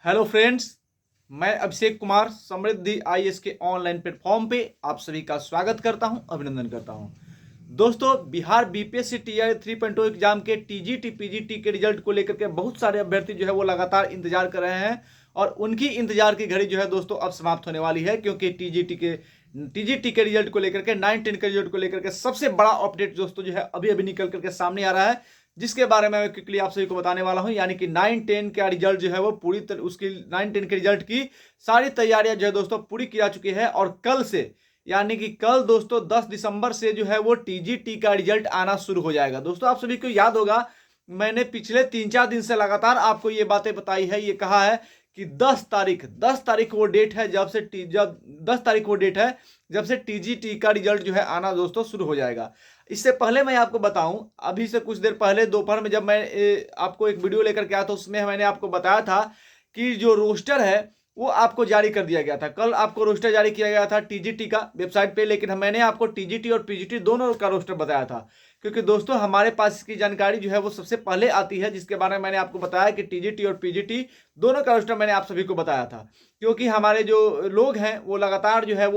Hello friends, मैं अभिषेक कुमार समृद्धि IAS के online platform पे आप सभी का स्वागत करता हूं, अभिनंदन करता हूं। दोस्तों, बिहार बीपीएससी टीआरई 3.0 एग्जाम के टीजीटी पीजीटी के रिजल्ट को लेकर के बहुत सारे अभ्यर्थी जो है वो लगातार इंतजार कर रहे हैं और उनकी इंतजार की घड़ी जो है दोस्तों अब समाप्त होने वाली है, क्योंकि टीजीटी के रिजल्ट को लेकर के 9-10 के रिजल्ट को लेकर के सबसे बड़ा अपडेट दोस्तों जो है अभी निकल करके सामने आ रहा है, जिसके बारे में मैं क्विकली आप सभी को बताने वाला हूं। यानी कि 9-10 का रिजल्ट जो है वो उसकी 9-10 के रिजल्ट की सारी तैयारियां जो है दोस्तों पूरी की जा चुकी है और कल से यानी कि कल दोस्तों 10 दिसंबर से जो है वो टीजीटी का रिजल्ट आना शुरू हो जाएगा। दोस्तों, आप सभी को याद होगा, मैंने पिछले 3-4 दिन से लगातार आपको ये बातें बताई है, ये कहा है कि 10 तारीख वो डेट है जब 10 तारीख वो डेट है जब से टीजीटी का रिजल्ट जो है आना दोस्तों शुरू हो जाएगा। इससे पहले मैं आपको बताऊं, अभी से कुछ देर पहले दोपहर में जब मैं आपको एक वीडियो लेकर के आया था, उसमें मैंने आपको बताया था कि जो रोस्टर है वो आपको जारी कर दिया गया था। कल आपको रोस्टर जारी किया गया था टीजीटी का वेबसाइट पे, लेकिन मैंने आपको टीजीटी और पीजीटी दोनों का रोस्टर बताया था, क्योंकि दोस्तों हमारे पास इसकी जानकारी जो है वो सबसे पहले आती है, जिसके बारे में मैंने आपको बताया कि टीजीटी और पीजीटी दोनों का रोस्टर मैंने आप सभी को बताया था। क्योंकि हमारे जो लोग हैं वो लगातार जो है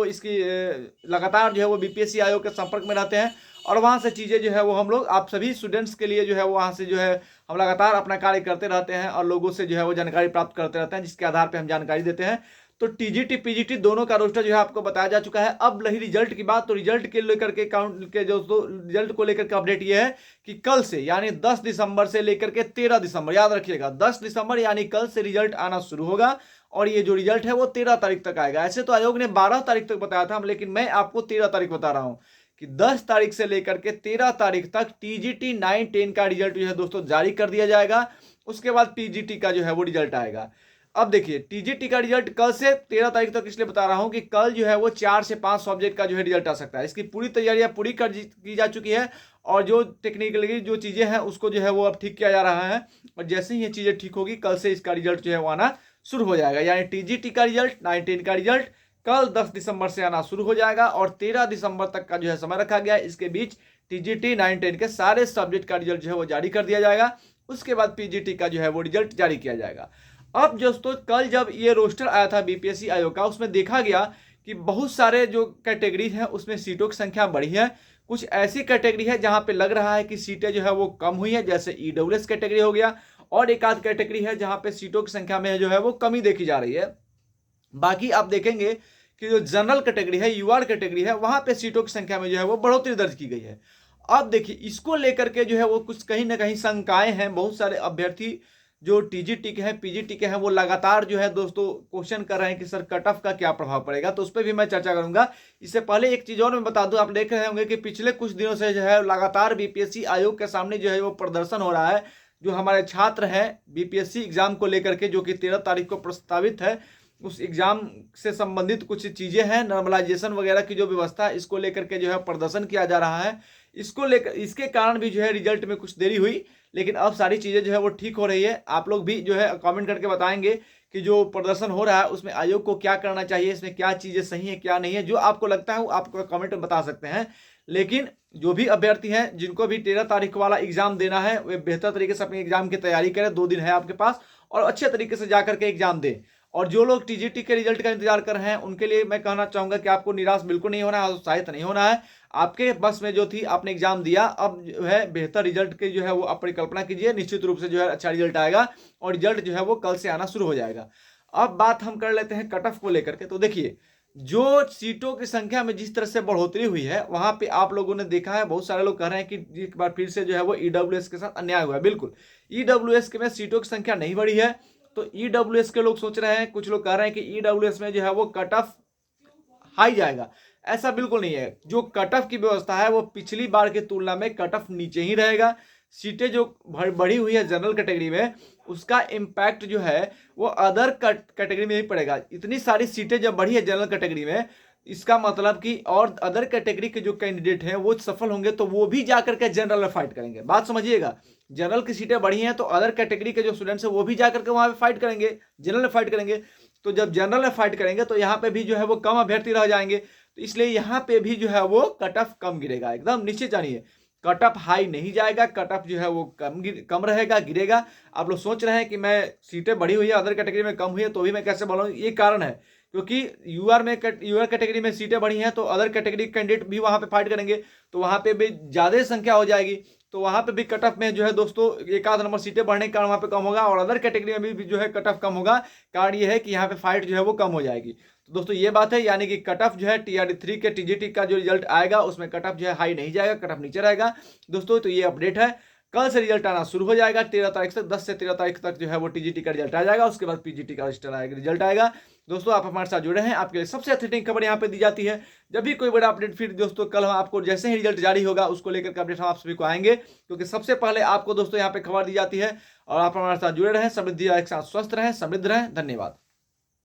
वो बीपीएससी आयोग के संपर्क में रहते हैं और वहाँ से चीज़ें जो है वो हम लोग आप सभी स्टूडेंट्स के लिए जो है वहाँ से जो है हम लगातार अपना कार्य करते रहते हैं और लोगों से जो है वो जानकारी प्राप्त करते रहते हैं, जिसके आधार पर हम जानकारी देते हैं। तो टीजीटी पीजीटी दोनों का रोस्टर जो है आपको बताया जा चुका है। अब रही रिजल्ट की बात, तो रिजल्ट के लेकर के काउंट के जो रिजल्ट को लेकर के अपडेट ये है कि कल से यानी 10 दिसंबर से लेकर के 13 दिसंबर, याद रखिएगा 10 दिसंबर यानी कल से रिजल्ट आना शुरू होगा और ये जो रिजल्ट है वो 13 तारीख तक आएगा। ऐसे तो आयोग ने 12 तारीख तक बताया था, लेकिन मैं आपको 13 तारीख बता रहा हूं कि 10 तारीख से लेकर के 13 तारीख तक टीजीटी 9-10 का रिजल्ट जो है दोस्तों जारी कर दिया जाएगा। उसके बाद पीजीटी का जो है वो रिजल्ट आएगा। अब देखिए, टीजीटी का रिजल्ट कल से 13 तारीख तक इसलिए बता रहा हूं कि कल जो है वो 4 से 5 सब्जेक्ट का जो है रिजल्ट आ सकता है। इसकी पूरी तैयारियां पूरी की जा चुकी है और जो टेक्निकली जो चीजें हैं उसको जो है वो अब ठीक किया जा रहा है और जैसे ही ये चीजें ठीक होगी कल से इसका रिजल्ट जो है वो आना शुरू हो जाएगा। यानी टीजीटी का रिजल्ट 9-10 का रिजल्ट कल 10 दिसंबर से आना शुरू हो जाएगा और 13 दिसंबर तक का जो है समय रखा गया है। इसके बीच टीजीटी 9-10 के सारे सब्जेक्ट का रिजल्ट जो है वो जारी कर दिया जाएगा। उसके बाद पीजीटी का जो है वो रिजल्ट जारी किया जाएगा। अब दोस्तों, कल जब ये रोस्टर आया था बीपीएससी आयोग का, उसमें देखा गया कि बहुत सारे जो कैटेगरी है उसमें सीटों की संख्या बढ़ी है। कुछ ऐसी कैटेगरी है जहां पे लग रहा है कि सीटें जो है वो कम हुई है, जैसे ईडब्ल्यूएस कैटेगरी हो गया, और एक आध कैटेगरी है जहां पे सीटों की संख्या में जो है वो कमी देखी जा रही है। बाकी आप देखेंगे कि जो जनरल कैटेगरी है, यूआर कैटेगरी है, वहां पे सीटों की संख्या में जो है वो बढ़ोतरी दर्ज की गई है। अब देखिए, इसको लेकर के जो है वो कुछ कहीं ना कहीं शंकाएं हैं। बहुत सारे अभ्यर्थी जो टीजीटी के हैं, पीजीटी के हैं, वो लगातार जो है दोस्तों क्वेश्चन कर रहे हैं कि सर कट ऑफ का क्या प्रभाव पड़ेगा, तो उस पर भी मैं चर्चा करूंगा। इससे पहले एक चीज और मैं बता दूं, आप देख रहे होंगे कि पिछले कुछ दिनों से जो है लगातार बीपीएससी आयोग के सामने जो है वो प्रदर्शन हो रहा है। जो हमारे छात्र हैं बीपीएससी एग्जाम को लेकर के, जो कि 13 तारीख को प्रस्तावित है, उस एग्जाम से संबंधित कुछ चीजें हैं, नॉर्मलाइजेशन वगैरह की जो व्यवस्था है, इसको लेकर के जो है प्रदर्शन किया जा रहा है। इसको लेकर इसके कारण भी जो है रिजल्ट में कुछ देरी हुई, लेकिन अब सारी चीजें जो है वो ठीक हो रही है। आप लोग भी जो है कमेंट करके बताएंगे कि जो प्रदर्शन हो रहा है उसमें आयोग को क्या करना चाहिए, इसमें क्या चीजें सही है क्या नहीं है। जो आपको लगता है वो आप कमेंट में बता सकते हैं। लेकिन जो भी अभ्यर्थी हैं जिनको भी 13 तारीख वाला एग्जाम देना है, वे बेहतर तरीके से अपनी एग्जाम की तैयारी करें। 2 दिन है आपके पास और अच्छे तरीके से जाकर के एग्जाम दें। और जो लोग टीजीटी के रिजल्ट का इंतजार कर रहे हैं उनके लिए मैं कहना चाहूंगा कि आपको निराश बिल्कुल नहीं होना है, उत्साहित नहीं होना है। आपके बस में जो थी, आपने एग्जाम दिया, अब जो है बेहतर रिजल्ट की जो है वो आप परिकल्पना कीजिए। निश्चित रूप से जो है अच्छा रिजल्ट आएगा और रिजल्ट जो है वो कल से आना शुरू हो जाएगा। अब बात हम कर लेते हैं कट ऑफ को लेकर के। तो देखिए, जो सीटों की संख्या में जिस तरह से बढ़ोतरी हुई है, वहां पे आप लोगों ने देखा है, बहुत सारे लोग कह रहे हैं कि एक बार फिर से जो है वो ईडब्ल्यूएस के साथ अन्याय हुआ है। बिल्कुल, ईडब्ल्यूएस के में सीटों की संख्या नहीं बढ़ी है। तो ईडब्ल्यूएस के लोग सोच रहे हैं, कुछ लोग कह रहे हैं कि ईडब्ल्यूएस में जो है वो कट ऑफ हाई जाएगा। ऐसा बिल्कुल नहीं है। जो कट ऑफ की व्यवस्था है वो पिछली बार की तुलना में कट ऑफ नीचे ही रहेगा। सीटें जो बढ़ी हुई है जनरल कैटेगरी में, उसका इम्पैक्ट जो है वो अदर कैटेगरी में ही पड़ेगा। इतनी सारी सीटें जब बढ़ी है जनरल कैटेगरी में, इसका मतलब कि और अदर कैटेगरी के जो कैंडिडेट हैं वो सफल होंगे तो वो भी जाकर के जनरल में फाइट करेंगे। बात समझिएगा, जनरल की सीटें बढ़ी हैं तो अदर कैटेगरी के जो स्टूडेंट्स हैं वो भी जाकर के वहां पे फाइट करेंगे, जनरल में फाइट करेंगे। तो जब जनरल में फाइट करेंगे तो यहाँ पे भी जो है वो कम अभ्यर्थी रह जाएंगे, तो इसलिए यहाँ पे भी जो है वो कट ऑफ कम गिरेगा, एकदम निश्चित जानिए। कट ऑफ हाई नहीं जाएगा, कट ऑफ जो है वो कम रहेगा, गिरेगा। आप लोग सोच रहे हैं कि मैं सीटें बढ़ी हुई है, अदर कैटेगरी में कम हुई है, तो भी मैं कैसे बोलूँ, ये कारण है क्योंकि यूआर कैटेगरी में सीटें बढ़ी हैं, तो अदर कैटेगरी कैंडिडेट भी वहां पे फाइट करेंगे, तो वहां पे भी ज्यादा संख्या हो जाएगी, तो वहां पे भी कट ऑफ में जो है दोस्तों एक आध नंबर सीटें बढ़ने के कारण वहां पे कम होगा, और अदर कैटेगरी में भी जो है कट ऑफ कम होगा। कारण ये है कि यहाँ पे फाइट जो है वो कम हो जाएगी। तो दोस्तों ये बात है, यानी कि कट ऑफ जो है TRD 3 के टीजीटी का जो रिजल्ट आएगा उसमें कट ऑफ जो है हाई नहीं जाएगा, कट ऑफ नीचे रहेगा दोस्तों। तो ये अपडेट है, कल से रिजल्ट आना शुरू हो जाएगा 13 तारीख से, 10 से 13 तारीख तक जो है वो टीजीटी का रिजल्ट आ जाएगा, उसके बाद पीजीटी का रिजल्ट आएगा। दोस्तों आप हमारे साथ जुड़े हैं, आपके लिए सबसे अथेंटिक खबर यहाँ पे दी जाती है। जब भी कोई बड़ा अपडेट, फिर दोस्तों कल हम आपको जैसे ही रिजल्ट जारी होगा उसको लेकर के अपडेट हम आप सभी को आएंगे, क्योंकि सबसे पहले आपको दोस्तों यहाँ पे खबर दी जाती है। और आप हमारे साथ जुड़े रहें, समृद्धि एक साथ स्वस्थ रहें, समृद्ध रहें। धन्यवाद।